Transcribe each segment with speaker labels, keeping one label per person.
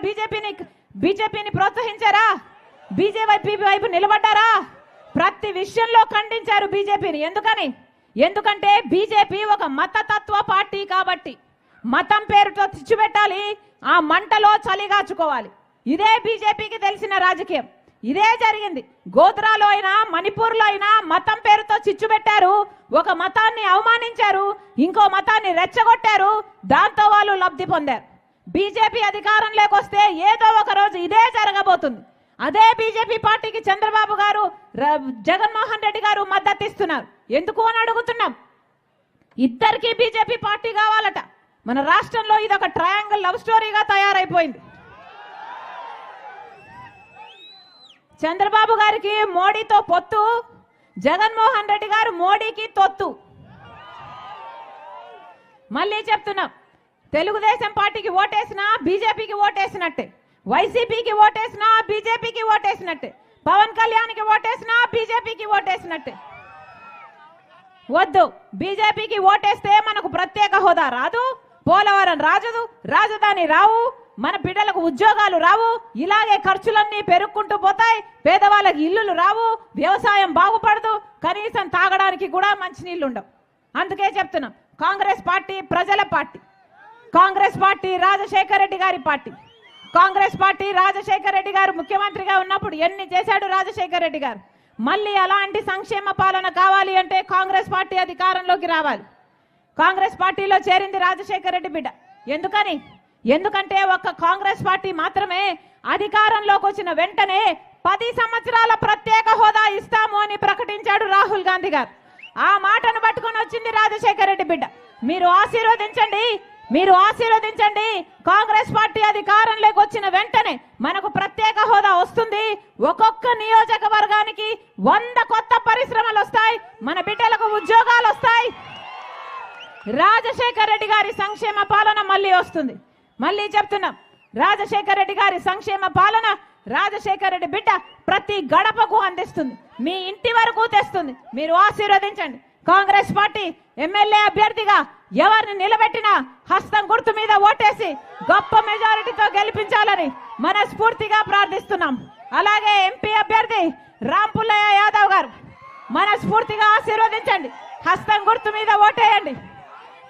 Speaker 1: బీజేపీని ప్రోత్సహించారా? బీజేపీ వైపు నిలబడ్డారా? ప్రతి విషయంలో ఖండించారు బీజేపీని. ఎందుకంటే బీజేపీ ఒక మతతత్వ పార్టీ కాబట్టి మతం పేరుతో చిచ్చుపెట్టాలి, ఆ మంటలో చలిగాచుకోవాలి. ఇదే బీజేపీకి తెలిసిన రాజకీయం. ఇదే జరిగింది. గోధ్రాలో అయినా మణిపూర్లో అయినా మతం పేరుతో చిచ్చు పెట్టారు, ఒక మతాన్ని అవమానించారు, ఇంకో మతాన్ని రెచ్చగొట్టారు, దాంతో వాళ్ళు లబ్ధి పొందారు. బీజేపీ అధికారంలోకి వస్తే ఏదో ఒక రోజు ఇదే జరగబోతుంది. అదే బీజేపీ పార్టీకి చంద్రబాబు గారు, జగన్మోహన్ రెడ్డి గారు మద్దతు ఇస్తున్నారు. ఎందుకు అని అడుగుతున్నాం. ఇద్దరికి బీజేపీ పార్టీ కావాలట. మన రాష్ట్రంలో ఇది ఒక ట్రయాంగిల్ లవ్ స్టోరీగా తయారైపోయింది. చంద్రబాబు గారికి మోడీతో పొత్తు, జగన్మోహన్ రెడ్డి గారు మోడీకి తొత్తు. మళ్ళీ చెప్తున్నాం, తెలుగుదేశం పార్టీకి ఓటేసినా బీజేపీకి ఓటేసినట్టే, వైసీపీకి ఓటేసినా బీజేపీకి ఓటేసినట్టే, పవన్ కళ్యాణ్కి ఓటేసినా బీజేపీకి ఓటేసినట్టే. వద్దు, బీజేపీకి ఓటేస్తే మనకు ప్రత్యేక హోదా రాదు, పోలవరం రాజు, రాజధాని రావు, మన బిడ్డలకు ఉద్యోగాలు రావు, ఇలాగే ఖర్చులన్నీ పెరుక్కుంటూ పోతాయి, పేదవాళ్ళకి ఇల్లులు రావు, వ్యవసాయం బాగుపడదు, కనీసం తాగడానికి కూడా మంచినీళ్ళు ఉండవు. అందుకే చెప్తున్నాం, కాంగ్రెస్ పార్టీ ప్రజల పార్టీ, కాంగ్రెస్ పార్టీ రాజశేఖర రెడ్డి గారి పార్టీ. కాంగ్రెస్ పార్టీ రాజశేఖర రెడ్డి గారు ముఖ్యమంత్రిగా ఉన్నప్పుడు ఎన్ని చేశాడు రాజశేఖర రెడ్డి గారు. మళ్ళీ అలాంటి సంక్షేమ పాలన కావాలి అంటే కాంగ్రెస్ పార్టీ అధికారంలోకి రావాలి. కాంగ్రెస్ పార్టీలో చేరింది రాజశేఖర రెడ్డి బిడ్డ. ఎందుకంటే ఒక్క కాంగ్రెస్ పార్టీ మాత్రమే అధికారంలోకి వచ్చిన వెంటనే 10 సంవత్సరాల ప్రత్యేక హోదా ఇస్తాము అని ప్రకటించాడు రాహుల్ గాంధీ గారు. ఆ మాటను పట్టుకొని వచ్చింది రాజశేఖర రెడ్డి బిడ్డ. మీరు ఆశీర్వదించండి. కాంగ్రెస్ పార్టీ అధికారంలోకి వచ్చిన వెంటనే మనకు ప్రత్యేక హోదా వస్తుంది. ఒక్కొక్క నియోజకవర్గానికి 100 కొత్త పరిశ్రమలు వస్తాయి, మన బిడ్డలకు ఉద్యోగాలు వస్తాయి. రాజశేఖర రెడ్డి గారి సంక్షేమ పాలన మళ్ళీ వస్తుంది. మళ్ళీ చెప్తున్నాం, రాజశేఖర రెడ్డి గారి సంక్షేమ పాలన రాజశేఖర రెడ్డి బిడ్డ ప్రతి గడపకు అందిస్తుంది, మీ ఇంటి వరకు తెస్తుంది. మీరు ఆశీర్వదించండి. కాంగ్రెస్ పార్టీ ఎమ్మెల్యే అభ్యర్థిగా ఎవరిని నిలబెట్టినా హస్తం గుర్తు మీద ఓటేసి గొప్ప మెజారిటీతో గెలిపించాలని మనస్ఫూర్తిగా ప్రార్థిస్తున్నాం. అలాగే ఎంపీ అభ్యర్థి రాంపుల్లయ్య యాదవ్ గారు మనస్ఫూర్తిగా ఆశీర్వదించండి. హస్తం గుర్తు మీద ఓటేయండి.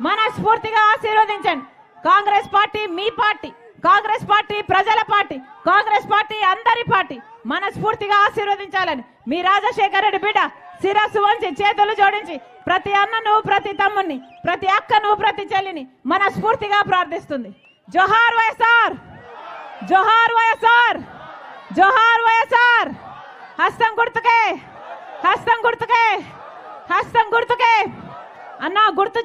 Speaker 1: మనస్ఫూర్తిగా ఆశీర్వదించండి. కాంగ్రెస్ పార్టీ మీ పార్టీ, కాంగ్రెస్ పార్టీ ప్రజల పార్టీ, కాంగ్రెస్ పార్టీ అందరి పార్టీ. మనస్ఫూర్తిగా ఆశీర్వదించాలని మీ రాజశేఖర రెడ్డి బిడ్డ శిరస్సు వంచి చేతులు జోడించి ప్రతి అన్నను, ప్రతి తమ్ముని, ప్రతి అక్కను, ప్రతి చెల్లిని మనస్ఫూర్తిగా ప్రార్థిస్తుంది. జోహార్ వైఎస్ఆర్, జోహార్ వైఎస్ఆర్, జోహార్ వైఎస్ఆర్. హస్తం గుర్తుకే, హస్తం గుర్తుకే, హస్తం గుర్తుకే. అన్నా గుర్తు